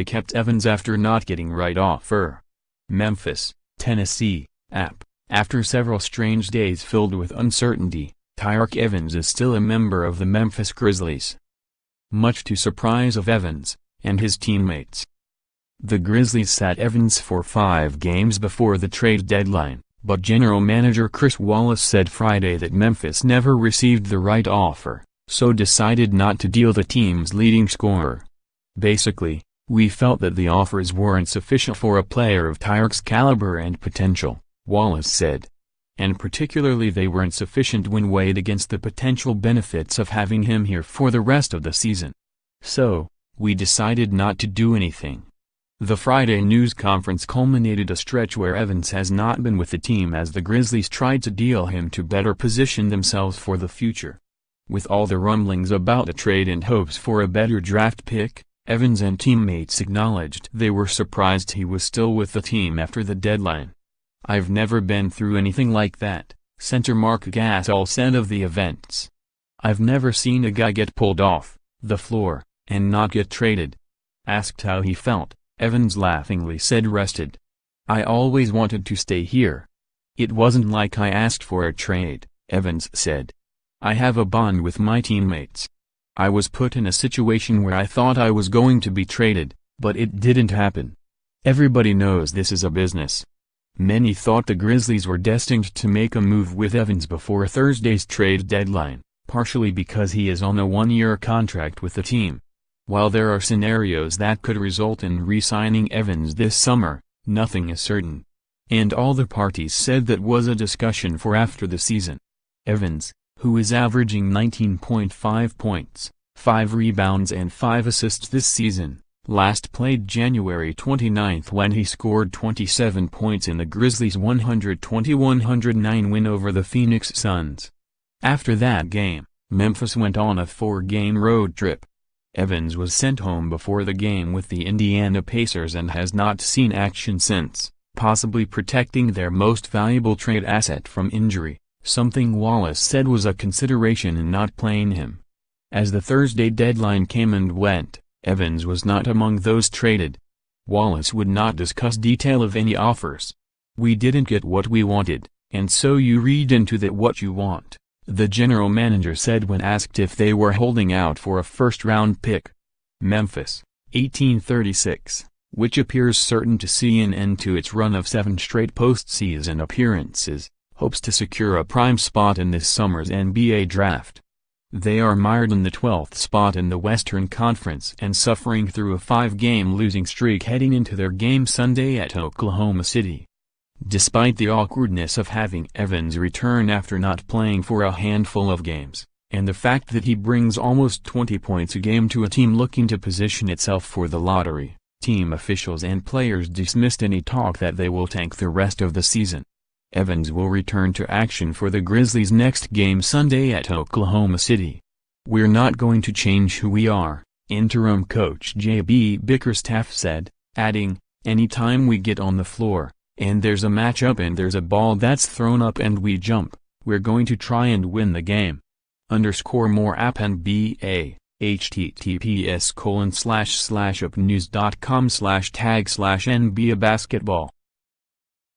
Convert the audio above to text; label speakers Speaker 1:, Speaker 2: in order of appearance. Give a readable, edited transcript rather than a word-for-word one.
Speaker 1: kept Evans after not getting right offer. Memphis, Tennessee, app. After several strange days filled with uncertainty, Tyreke Evans is still a member of the Memphis Grizzlies. Much to surprise of Evans and his teammates. The Grizzlies sat Evans for 5 games before the trade deadline, but general manager Chris Wallace said Friday that Memphis never received the right offer, so decided not to deal the team's leading scorer. Basically, we felt that the offers weren't sufficient for a player of Tyreke's caliber and potential, Wallace said. And particularly they weren't sufficient when weighed against the potential benefits of having him here for the rest of the season. So, we decided not to do anything. The Friday news conference culminated a stretch where Evans has not been with the team as the Grizzlies tried to deal him to better position themselves for the future. With all the rumblings about a trade and hopes for a better draft pick, Evans and teammates acknowledged they were surprised he was still with the team after the deadline. "I've never been through anything like that," center Mark Gasol said of the events. "I've never seen a guy get pulled off the floor and not get traded." Asked how he felt, Evans laughingly said rested. "I always wanted to stay here. It wasn't like I asked for a trade," Evans said. "I have a bond with my teammates. I was put in a situation where I thought I was going to be traded, but it didn't happen. Everybody knows this is a business." Many thought the Grizzlies were destined to make a move with Evans before Thursday's trade deadline, partially because he is on a 1-year contract with the team. While there are scenarios that could result in re-signing Evans this summer, nothing is certain. And all the parties said that was a discussion for after the season. Evans, who is averaging 19.5 points, 5 rebounds and 5 assists this season, last played January 29 when he scored 27 points in the Grizzlies' 120-109 win over the Phoenix Suns. After that game, Memphis went on a 4-game road trip. Evans was sent home before the game with the Indiana Pacers and has not seen action since, possibly protecting their most valuable trade asset from injury, something Wallace said was a consideration in not playing him. As the Thursday deadline came and went, Evans was not among those traded. Wallace would not discuss detail of any offers. "We didn't get what we wanted, and so you read into that what you want," the general manager said when asked if they were holding out for a first-round pick. Memphis, 1836, which appears certain to see an end to its run of 7 straight postseason appearances, hopes to secure a prime spot in this summer's NBA draft. They are mired in the 12th spot in the Western Conference and suffering through a 5-game losing streak heading into their game Sunday at Oklahoma City. Despite the awkwardness of having Evans return after not playing for a handful of games, and the fact that he brings almost 20 points a game to a team looking to position itself for the lottery, team officials and players dismissed any talk that they will tank the rest of the season. Evans will return to action for the Grizzlies' next game Sunday at Oklahoma City. "We're not going to change who we are," interim coach J.B. Bickerstaff said, adding, "Anytime we get on the floor, and there's a matchup and there's a ball that's thrown up and we jump, we're going to try and win the game." _more app NBA, https://upnews.com/tag/NBA basketball